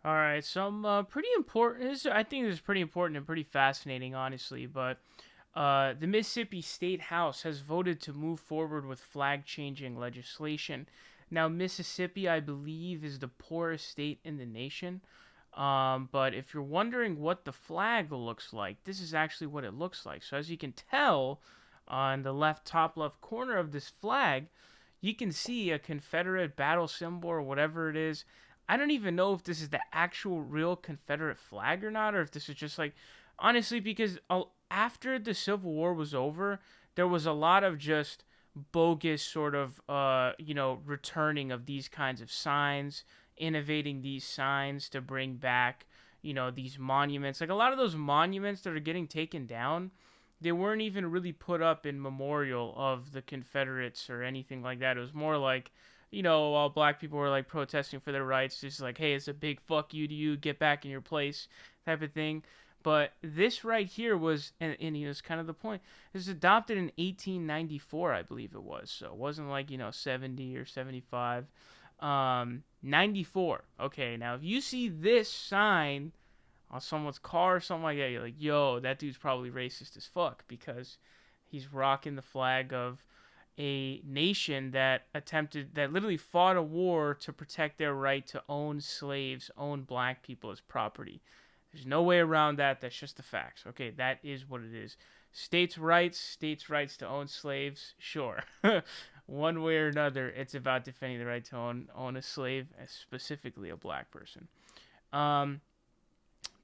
All right, some pretty important. I think this is pretty important and pretty fascinating, honestly. But the Mississippi State House has voted to move forward with flag-changing legislation. Now, Mississippi, I believe, is the poorest state in the nation. But if you're wondering what the flag looks like, this is actually what it looks like. So, as you can tell, on the top left corner of this flag, you can see a Confederate battle symbol or whatever it is. I don't even know if this is the actual real Confederate flag or not, or if this is just like, honestly, because after the Civil War was over, there was a lot of just bogus sort of, returning of these kinds of signs, innovating these signs to bring back, these monuments. Like a lot of those monuments that are getting taken down, they weren't even really put up in memorial of the Confederates or anything like that. It was more like, while black people were like protesting for their rights, just like, hey, it's a big fuck you to you, get back in your place type of thing. But this right here was, and it's kind of the point. It was adopted in 1894, I believe it was. So it wasn't like 70 or 75. 94. Okay, now if you see this sign on someone's car or something like that, you're like, yo, that dude's probably racist as fuck because he's rocking the flag of a nation that literally fought a war to protect their right to own slaves, own black people as property. There's no way around that. That's just the facts. Okay, that is what it is. States' rights to own slaves, sure. One way or another, it's about defending the right to own a slave, specifically a black person. Um,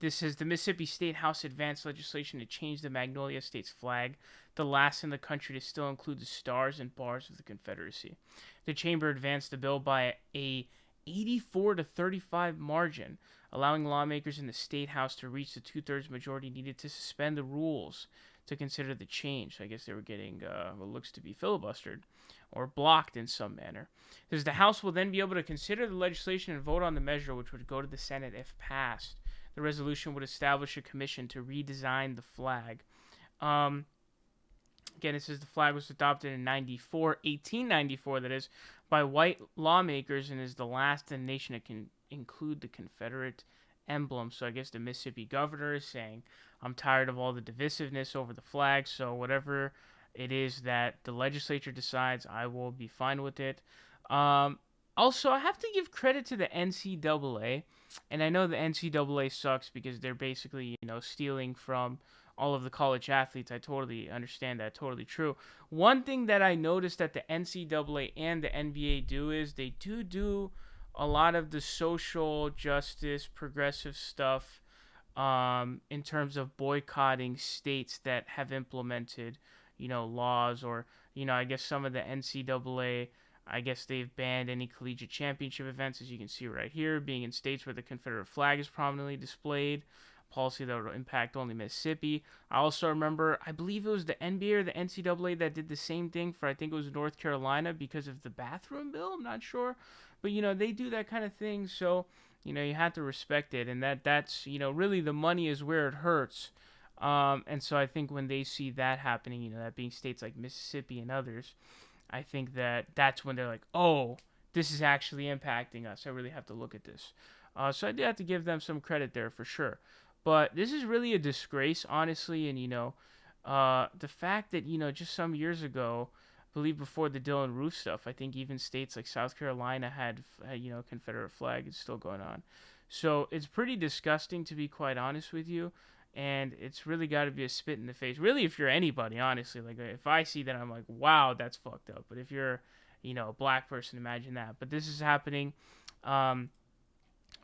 this is the Mississippi State House advanced legislation to change the Magnolia State's flag, the last in the country to still include the stars and bars of the Confederacy. The chamber advanced the bill by a 84 to 35 margin, allowing lawmakers in the state house to reach the two-thirds majority needed to suspend the rules to consider the change. I guess they were getting what looks to be filibustered or blocked in some manner. Because the House will then be able to consider the legislation and vote on the measure, which would go to the Senate if passed. The resolution would establish a commission to redesign the flag. Um, Again, it says the flag was adopted in 1894, that is, by white lawmakers and is the last in the nation to include the Confederate emblem. So I guess the Mississippi governor is saying, I'm tired of all the divisiveness over the flag, so whatever it is that the legislature decides, I will be fine with it. Um, Also, I have to give credit to the NCAA, and I know the NCAA sucks because they're basically, stealing from all of the college athletes. I totally understand that. Totally true. One thing that I noticed that the NCAA and the NBA do is they do a lot of the social justice, progressive stuff in terms of boycotting states that have implemented, laws or, I guess some of the NCAA. I guess they've banned any collegiate championship events, as you can see right here, being in states where the Confederate flag is prominently displayed. Policy that will impact only Mississippi. I also remember, I believe it was the NBA or the NCAA that did the same thing for, I think it was North Carolina because of the bathroom bill. I'm not sure, but they do that kind of thing. So you have to respect it, and that's really the money is where it hurts. And so I think when they see that happening, that being states like Mississippi and others, I think that's when they're like, oh, this is actually impacting us. I really have to look at this. So I do have to give them some credit there for sure. But this is really a disgrace, honestly. And, the fact that, just some years ago, I believe before the Dylan Roof stuff, I think even states like South Carolina had Confederate flag is still going on. So it's pretty disgusting, to be quite honest with you. And it's really got to be a spit in the face. Really, if you're anybody, honestly, like if I see that, I'm like, wow, that's fucked up. But if you're, a black person, imagine that. But this is happening um,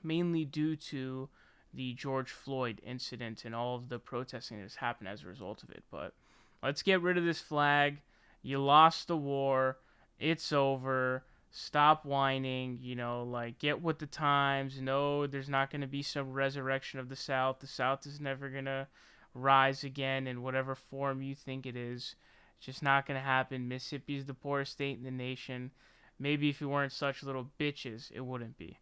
mainly due to the George Floyd incident and all of the protesting that has happened as a result of it. But let's get rid of this flag. You lost the war. It's over. Stop whining. Like get with the times. No, there's not going to be some resurrection of the South. The South is never going to rise again in whatever form you think it is. It's just not going to happen. Mississippi is the poorest state in the nation. Maybe if you weren't such little bitches, it wouldn't be.